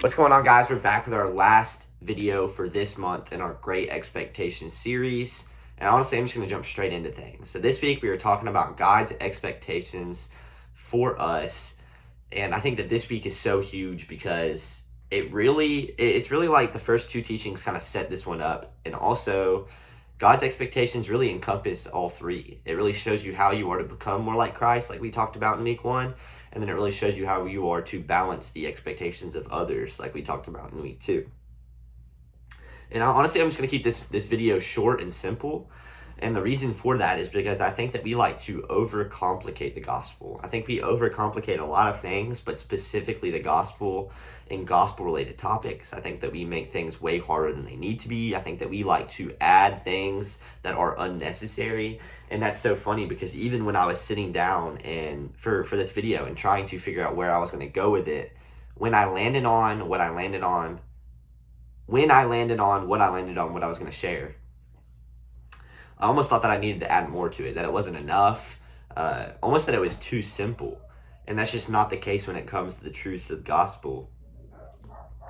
What's going on, guys? We're back with our last video for this month in our Great Expectations series. And honestly, I'm just going to jump straight into things. So this week we were talking about God's expectations for us. And I think that this week is so huge because it's really like the first two teachings kind of set this one up. And also, God's expectations really encompass all three. It really shows you how you are to become more like Christ, like we talked about in week one. And then it really shows you how you are to balance the expectations of others, like we talked about in week two. And honestly, I'm just going to keep this video short and simple. And the reason for that is because I think that we like to overcomplicate the gospel. I think we overcomplicate a lot of things, but specifically the gospel and gospel-related topics. I think that we make things way harder than they need to be. I think that we like to add things that are unnecessary. And that's so funny because even when I was sitting down and for this video and trying to figure out where I was going to go with it, when I landed on what I landed on what I was going to share, I almost thought that I needed to add more to it, that it wasn't enough, almost that it was too simple. And that's just not the case when it comes to the truths of the gospel.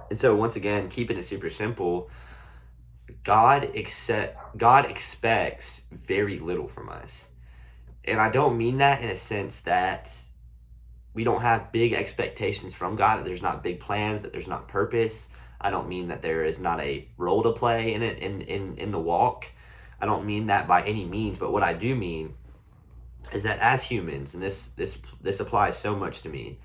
And so once again, keeping it super simple, God expects very little from us. And I don't mean that in a sense that we don't have big expectations from God, that there's not big plans, that there's not purpose. I don't mean that there is not a role to play in it in the walk. I don't mean that by any means, but what I do mean is that as humans, and this applies so much to me,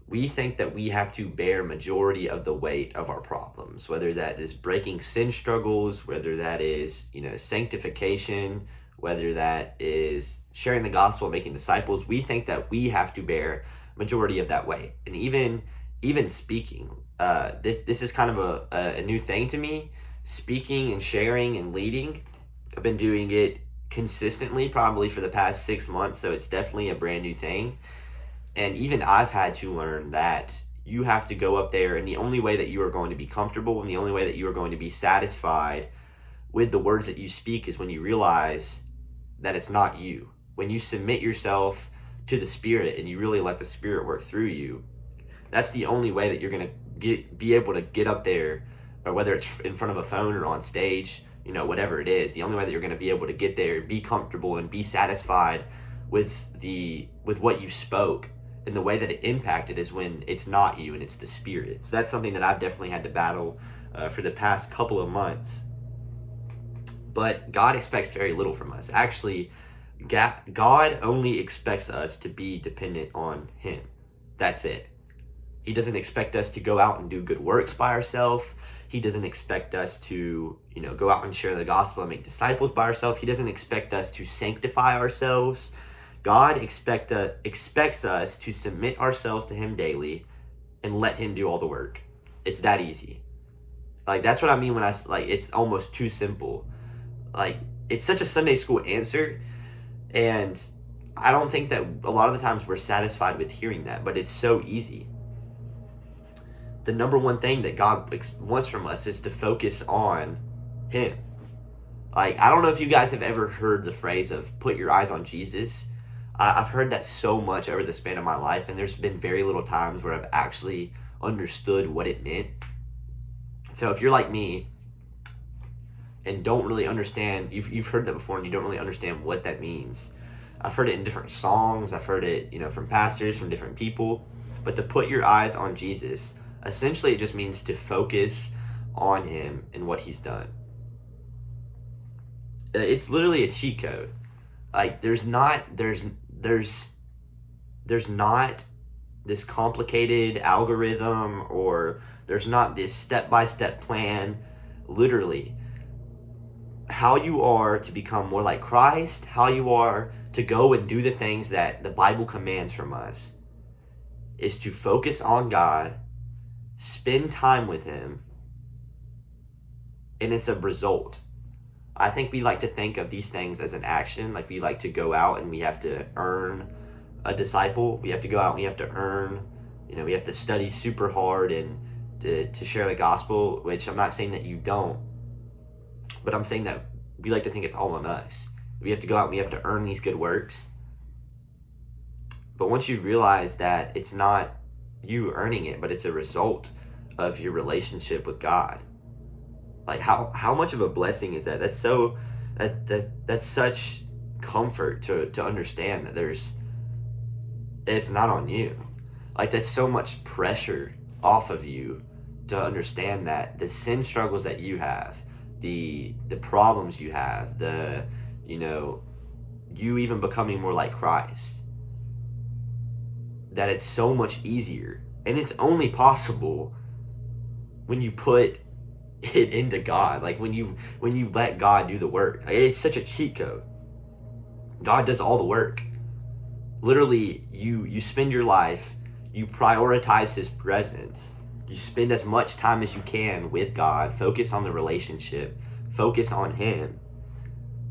we think that we have to bear majority of the weight of our problems, whether that is breaking sin struggles, whether that is, sanctification, whether that is sharing the gospel, making disciples. We think that we have to bear majority of that weight. And even speaking, this is kind of a new thing to me. Speaking and sharing and leading, I've been doing it consistently probably for the past 6 months, so it's definitely a brand new thing. And even I've had to learn that you have to go up there, and the only way that you are going to be comfortable and the only way that you are going to be satisfied with the words that you speak is when you realize that it's not you. When you submit yourself to the Spirit and you really let the Spirit work through you, that's the only way that you're going to be able to get up there, or whether it's in front of a phone or on stage, whatever it is, the only way that you're going to be able to get there and be comfortable and be satisfied with what you spoke and the way that it impacted is when it's not you and it's the Spirit. So that's something that I've definitely had to battle for the past couple of months. But God expects very little from us. Actually, God only expects us to be dependent on Him. That's it. He doesn't expect us to go out and do good works by ourselves. He doesn't expect us to, go out and share the gospel and make disciples by ourselves. He doesn't expect us to sanctify ourselves. God expects us to submit ourselves to Him daily and let Him do all the work. It's that easy. That's what I mean when it's almost too simple. It's such a Sunday school answer, and I don't think that a lot of the times we're satisfied with hearing that, but it's so easy. The number one thing that God wants from us is to focus on Him. I don't know if you guys have ever heard the phrase of put your eyes on Jesus. I've heard that so much over the span of my life, and there's been very little times where I've actually understood what it meant. So if you're like me and don't really understand, you've heard that before and you don't really understand what that means. I've heard it in different songs. I've heard it, from pastors, from different people. But to put your eyes on Jesus, essentially it just means to focus on Him and what He's done. It's literally a cheat code. There's not this complicated algorithm, or there's not this step-by-step plan. Literally, how you are to become more like Christ, how you are to go and do the things that the Bible commands from us, is to focus on God, spend time with Him, and it's a result. I think we like to think of these things as an action. We like to go out and we have to earn a disciple. We have to go out and we have to earn, we have to study super hard and to share the gospel, which I'm not saying that you don't, but I'm saying that we like to think it's all on us. We have to go out and we have to earn these good works. But once you realize that it's not you earning it, but it's a result of your relationship with God. Like how much of a blessing is that? That's such comfort to understand that it's not on you. Like, that's so much pressure off of you to understand that the sin struggles that you have, the problems you have, you even becoming more like Christ, that it's so much easier, and it's only possible when you put it into God. Like, when you let God do the work. It's such a cheat code. God does all the work. Literally, you spend your life, you prioritize his presence, you spend as much time as you can with God, focus on the relationship, focus on him.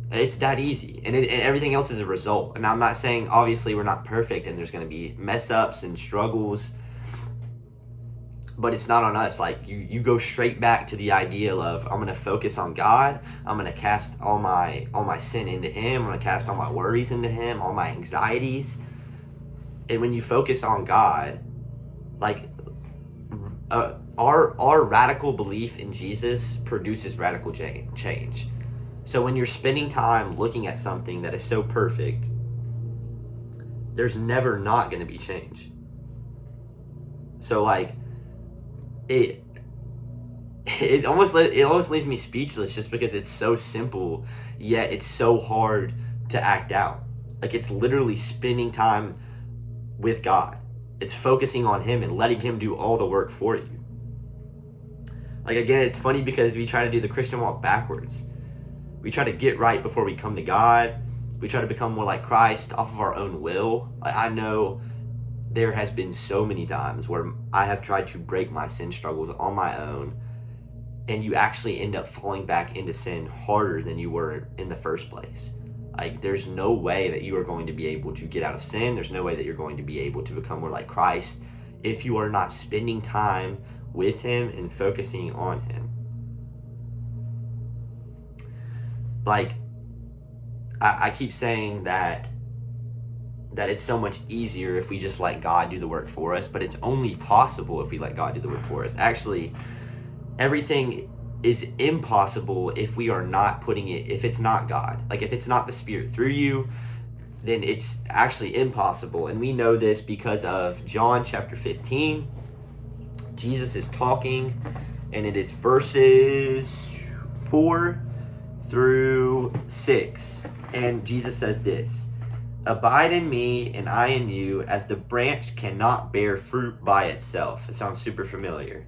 It's that easy, and everything else is a result. And I'm not saying, obviously, we're not perfect and there's going to be mess ups and struggles, but it's not on us. Like, you go straight back to the idea of, I'm going to focus on God. I'm going to cast all my sin into him. I'm going to cast all my worries into him, all my anxieties. And when you focus on God, like, our radical belief in Jesus produces radical change. So when you're spending time looking at something that is so perfect, there's never not going to be change. So, like, it almost leaves me speechless, just because it's so simple, yet it's so hard to act out. Like, it's literally spending time with God. It's focusing on him and letting him do all the work for you. Like, again, it's funny because we try to do the Christian walk backwards. We try to get right before we come to God. We try to become more like Christ off of our own will. Like, I know there has been so many times where I have tried to break my sin struggles on my own, and you actually end up falling back into sin harder than you were in the first place. Like, there's no way that you are going to be able to get out of sin. There's no way that you're going to be able to become more like Christ if you are not spending time with him and focusing on him. Like, I keep saying that it's so much easier if we just let God do the work for us, but it's only possible if we let God do the work for us. Actually, everything is impossible if we are not putting it, if it's not God. Like, if it's not the Spirit through you, then it's actually impossible. And we know this because of John chapter 15. Jesus is talking, and it is verses 4 through 6. And Jesus says this: "Abide in me, and I in you, as the branch cannot bear fruit by itself." It sounds super familiar.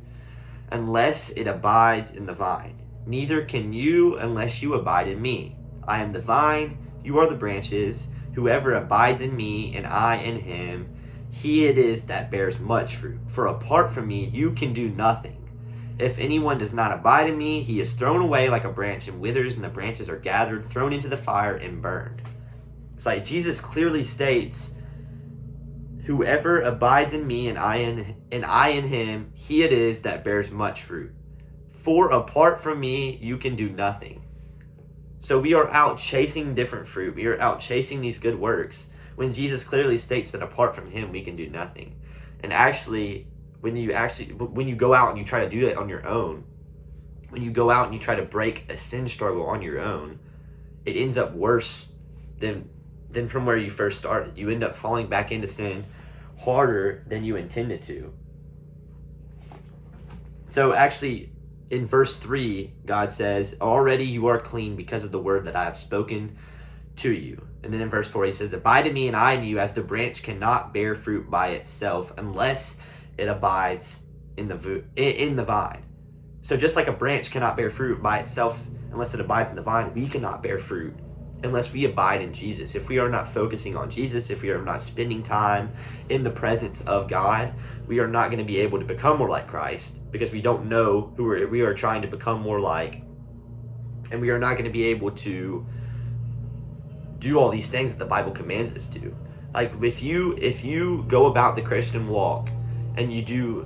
"Unless it abides in the vine. Neither can you unless you abide in me. I am the vine, you are the branches. Whoever abides in me, and I in him, he it is that bears much fruit. For apart from me, you can do nothing. If anyone does not abide in me, he is thrown away like a branch and withers, and the branches are gathered, thrown into the fire, and burned." It's like Jesus clearly states, whoever abides in me and I in him, he it is that bears much fruit. For apart from me, you can do nothing. So we are out chasing different fruit. We are out chasing these good works, when Jesus clearly states that apart from him, we can do nothing. And actually, when you go out and you try to do that on your own, when you go out and you try to break a sin struggle on your own, it ends up worse than from where you first started. You end up falling back into sin harder than you intended to. So actually, in verse 3, God says, "Already you are clean because of the word that I have spoken to you." And then in verse 4, he says, "Abide in me and I in you, as the branch cannot bear fruit by itself unless it abides in the vine." So just like a branch cannot bear fruit by itself unless it abides in the vine, we cannot bear fruit unless we abide in Jesus. If we are not focusing on Jesus, if we are not spending time in the presence of God, we are not going to be able to become more like Christ, because we don't know who we are trying to become more like, and we are not going to be able to do all these things that the Bible commands us to. Like, if you go about the Christian walk and you do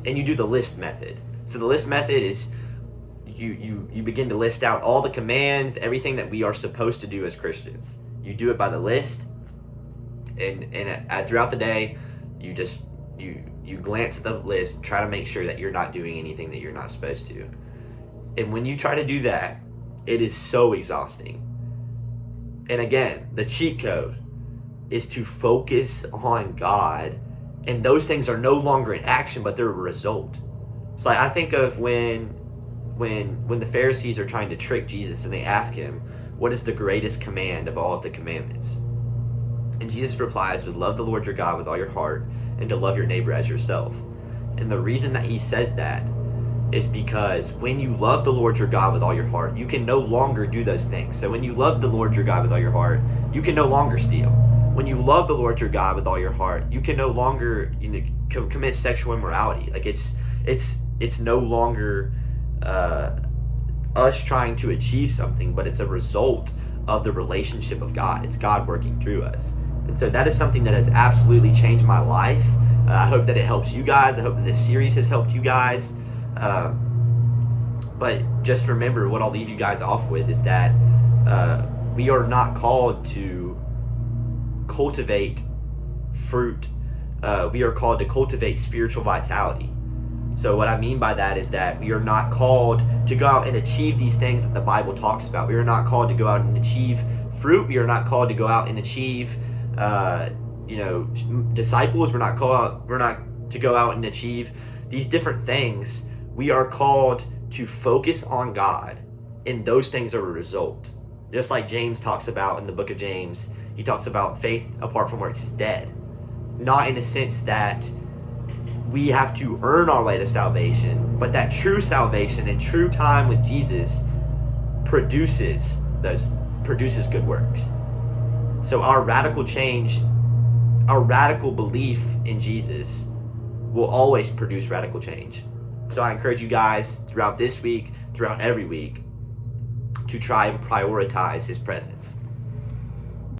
the list method. So the list method is you begin to list out all the commands, everything that we are supposed to do as Christians. You do it by the list, and throughout the day, you You glance at the list, try to make sure that you're not doing anything that you're not supposed to. And when you try to do that, it is so exhausting. And again, the cheat code is to focus on God, and those things are no longer in action, but they're a result. So I think of when the Pharisees are trying to trick Jesus and they ask him, what is the greatest command of all of the commandments? And Jesus replies with, love the Lord your God with all your heart and to love your neighbor as yourself. And the reason that he says that is because when you love the Lord your God with all your heart, you can no longer do those things. So when you love the Lord your God with all your heart, you can no longer steal. When you love the Lord your God with all your heart, you can no longer commit sexual immorality. Like it's no longer us trying to achieve something, but it's a result of the relationship of God. It's God working through us. And so that is something that has absolutely changed my life. I hope that it helps you guys. I hope that this series has helped you guys. But just remember, what I'll leave you guys off with is that we are not called to cultivate fruit. We are called to cultivate spiritual vitality. So what I mean by that is that we are not called to go out and achieve these things that the Bible talks about. We are not called to go out and achieve fruit. We are not called to go out and achieve, disciples. We're not to go out and achieve these different things. We are called to focus on God, and those things are a result. Just like James talks about in the book of James, he talks about faith apart from works is dead. Not in a sense that we have to earn our way to salvation, but that true salvation and true time with Jesus produces good works. So our radical change, our radical belief in Jesus will always produce radical change. So I encourage you guys throughout this week, throughout every week, to try and prioritize his presence.